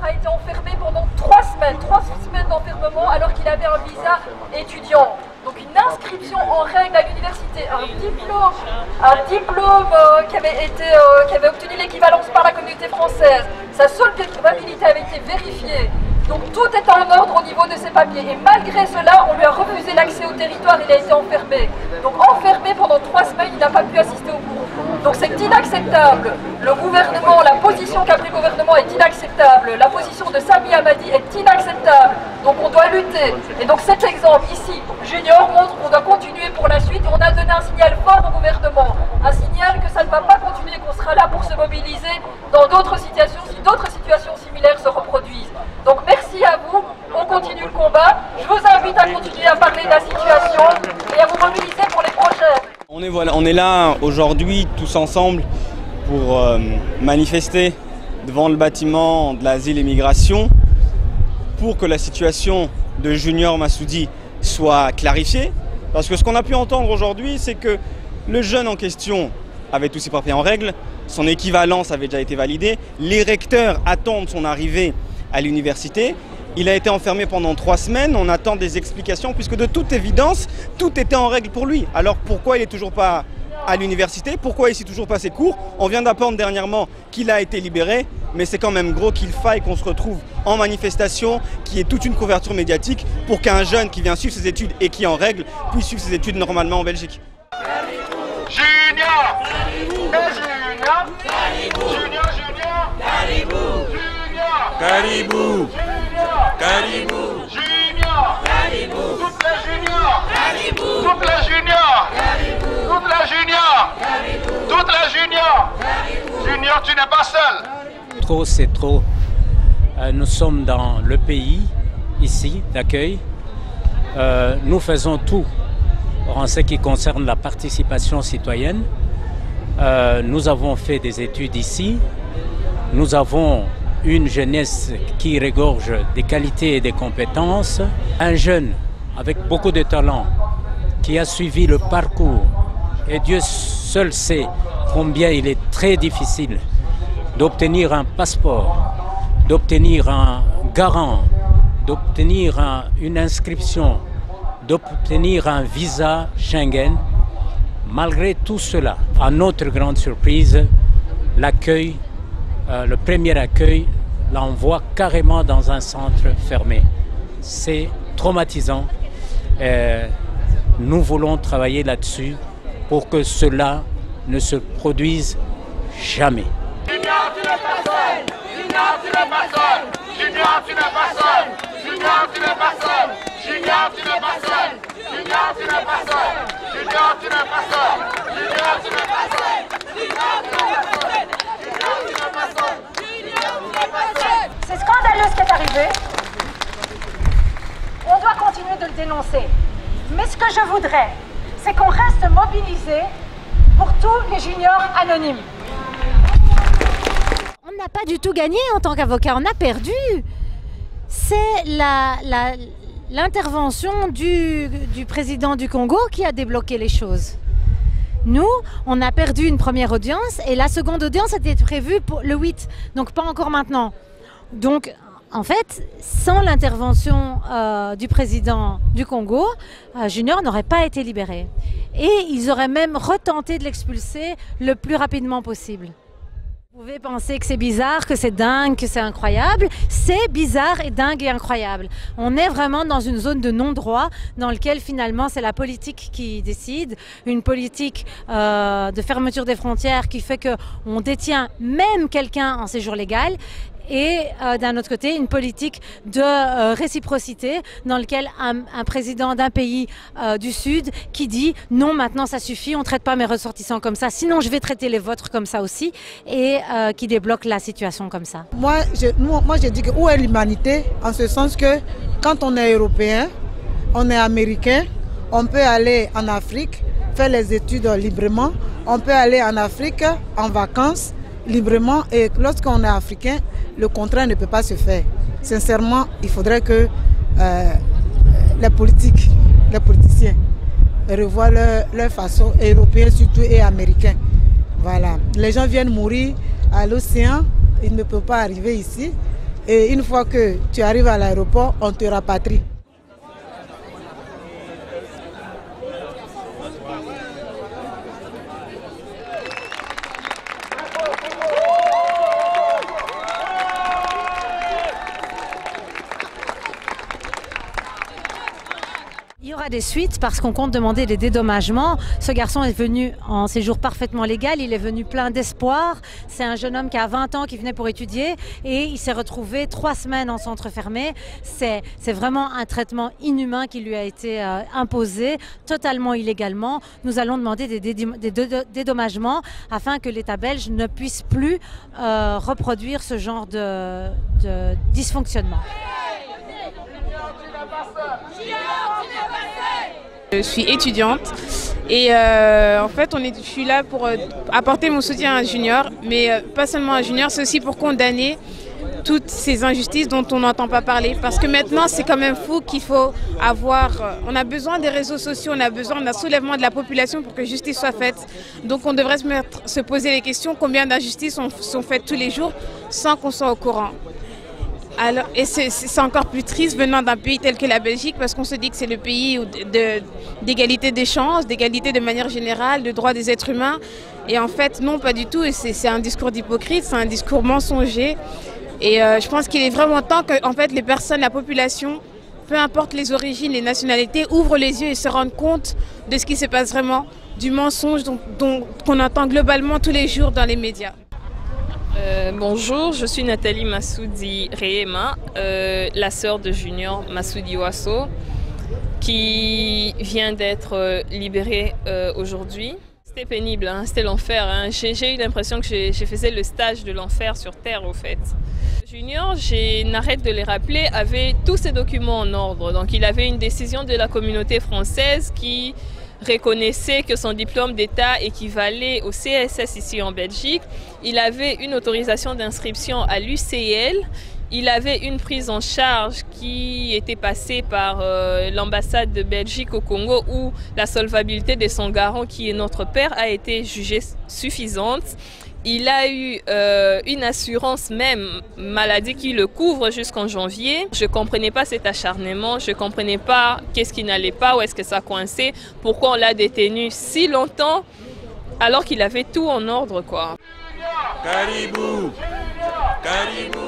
A été enfermé pendant 3 semaines d'enfermement alors qu'il avait un visa étudiant. Donc une inscription en règle à l'université, un diplôme qui avait obtenu l'équivalence par la communauté française. Sa solvabilité avait été vérifiée. Donc tout était en ordre au niveau de ses papiers. Et malgré cela, on lui a refusé l'accès au territoire, il a été enfermé. Donc enfermé pendant 3 semaines, il n'a pas pu assister au cours. Donc c'est inacceptable. Le gouvernement, la position qu'a pris le gouvernement est inacceptable. La position de Sami Hamadi est inacceptable. Donc on doit lutter. Et donc cet exemple ici, Junior, montre qu'on doit continuer pour la suite. On a donné un signal fort au gouvernement. Un signal que ça ne va pas continuer, qu'on sera là pour se mobiliser dans d'autres situations, si d'autres situations similaires se reproduisent. Donc merci à vous, on continue le combat. Je vous invite à continuer à parler de la situation et à vous mobiliser pour les prochaines. On est là aujourd'hui tous ensemble pour manifester devant le bâtiment de l'asile et migration pour que la situation de Junior Massoudi soit clarifiée. Parce que ce qu'on a pu entendre aujourd'hui, c'est que le jeune en question avait tous ses papiers en règle, son équivalence avait déjà été validée, les recteurs attendent son arrivée à l'université. Il a été enfermé pendant 3 semaines, on attend des explications puisque de toute évidence, tout était en règle pour lui. Alors pourquoi il n'est toujours pas à l'université? Pourquoi il ne suit toujours pas ses cours? On vient d'apprendre dernièrement qu'il a été libéré, mais c'est quand même gros qu'il faille qu'on se retrouve en manifestation, qu'il y ait toute une couverture médiatique pour qu'un jeune qui vient suivre ses études et qui est en règle puisse suivre ses études normalement en Belgique. Junior! Junior! Junior! Junior! Caribou! Caribou! Junior! Caribou! Toute la Junior! Caribou! Toute la Junior! Caribou! Toute la Junior! Caribou! Toute la Junior! Caribou! Junior, tu n'es pas seul! Trop, c'est trop. Nous sommes dans le pays, ici, d'accueil. Nous faisons tout en ce qui concerne la participation citoyenne. Nous avons fait des études ici. Nous avons une jeunesse qui regorge des qualités et des compétences. Un jeune avec beaucoup de talent qui a suivi le parcours. Et Dieu seul sait combien il est très difficile d'obtenir un passeport, d'obtenir un garant, d'obtenir une inscription, d'obtenir un visa Schengen. Malgré tout cela, à notre grande surprise, l'accueil, le premier accueil, l'envoie carrément dans un centre fermé. C'est traumatisant. Nous voulons travailler là-dessus pour que cela ne se produise jamais. Junior, tu n'es pas seul! Junior, tu n'es pas seul! Junior, tu n'es pas seul! Junior, tu n'es pas seul! Junior, tu n'es pas seul! Junior, tu n'es pas seul! Junior, tu n'es pas seul! Junior, tu n'es pas seul! Junior, tu n'es pas seul! Junior, tu n'es pas seul! Junior, tu n'es pas seul! C'est scandaleux ce qui est arrivé. On doit continuer de le dénoncer. Mais ce que je voudrais, c'est qu'on reste mobilisé pour tous les juniors anonymes. On n'a pas du tout gagné en tant qu'avocat, on a perdu. C'est l'intervention du président du Congo qui a débloqué les choses. Nous, on a perdu une première audience et la seconde audience était prévue pour le 8, donc pas encore maintenant. Donc, en fait, sans l'intervention du président du Congo, Junior n'aurait pas été libéré. Et ils auraient même retenté de l'expulser le plus rapidement possible. Vous pouvez penser que c'est bizarre, que c'est dingue, que c'est incroyable. C'est bizarre et dingue et incroyable. On est vraiment dans une zone de non-droit dans laquelle finalement c'est la politique qui décide. Une politique de fermeture des frontières qui fait qu'on détient même quelqu'un en séjour légal. Et d'un autre côté, une politique de réciprocité dans laquelle un président d'un pays du Sud qui dit non, maintenant ça suffit, on ne traite pas mes ressortissants comme ça, sinon je vais traiter les vôtres comme ça aussi, et qui débloque la situation comme ça. Moi, je dis que où est l'humanité, en ce sens que quand on est européen, on est américain, on peut aller en Afrique, faire les études librement, on peut aller en Afrique en vacances librement, et lorsqu'on est africain, le contrat ne peut pas se faire. sincèrement, il faudrait que les politiciens revoient leur façon, européenne surtout et américaine. Voilà. Les gens viennent mourir à l'océan, ils ne peuvent pas arriver ici. Et une fois que tu arrives à l'aéroport, on te rapatrie. Il y aura des suites parce qu'on compte demander des dédommagements. Ce garçon est venu en séjour parfaitement légal, il est venu plein d'espoir. C'est un jeune homme qui a 20 ans qui venait pour étudier et il s'est retrouvé 3 semaines en centre fermé. C'est vraiment un traitement inhumain qui lui a été imposé totalement illégalement. Nous allons demander des dédommagements afin que l'État belge ne puisse plus reproduire ce genre de dysfonctionnement. Je suis étudiante et en fait je suis là pour apporter mon soutien à un junior, mais pas seulement à un junior, c'est aussi pour condamner toutes ces injustices dont on n'entend pas parler. Parce que maintenant c'est quand même fou qu'il faut avoir, on a besoin des réseaux sociaux, on a besoin d'un soulèvement de la population pour que justice soit faite. Donc on devrait se poser les questions, combien d'injustices sont faites tous les jours sans qu'on soit au courant. Alors, et c'est encore plus triste venant d'un pays tel que la Belgique parce qu'on se dit que c'est le pays d'égalité des chances, d'égalité de manière générale, de droits des êtres humains. Et en fait, non, pas du tout. Et c'est un discours d'hypocrite, c'est un discours mensonger. Et je pense qu'il est vraiment temps que en fait, les personnes, la population, peu importe les origines, les nationalités, ouvrent les yeux et se rendent compte de ce qui se passe vraiment, du mensonge qu'on entend globalement tous les jours dans les médias. Bonjour, je suis Nathalie Massoudi Rehema, la sœur de Junior Massoudi Ouasso, qui vient d'être libérée aujourd'hui. C'était pénible, hein, c'était l'enfer. Hein. J'ai eu l'impression que je faisais le stage de l'enfer sur Terre, au fait. Junior, je n'arrête de les rappeler, avait tous ses documents en ordre. Donc il avait une décision de la communauté française qui reconnaissait que son diplôme d'État équivalait au CSS ici en Belgique. Il avait une autorisation d'inscription à l'UCL. Il avait une prise en charge qui était passée par l'ambassade de Belgique au Congo où la solvabilité de son garant, qui est notre père, a été jugée suffisante. Il a eu une assurance même maladie qui le couvre jusqu'en janvier. Je ne comprenais pas cet acharnement, je ne comprenais pas qu'est-ce qui n'allait pas, où est-ce que ça coinçait, pourquoi on l'a détenu si longtemps alors qu'il avait tout en ordre, quoi. Caribou! Caribou!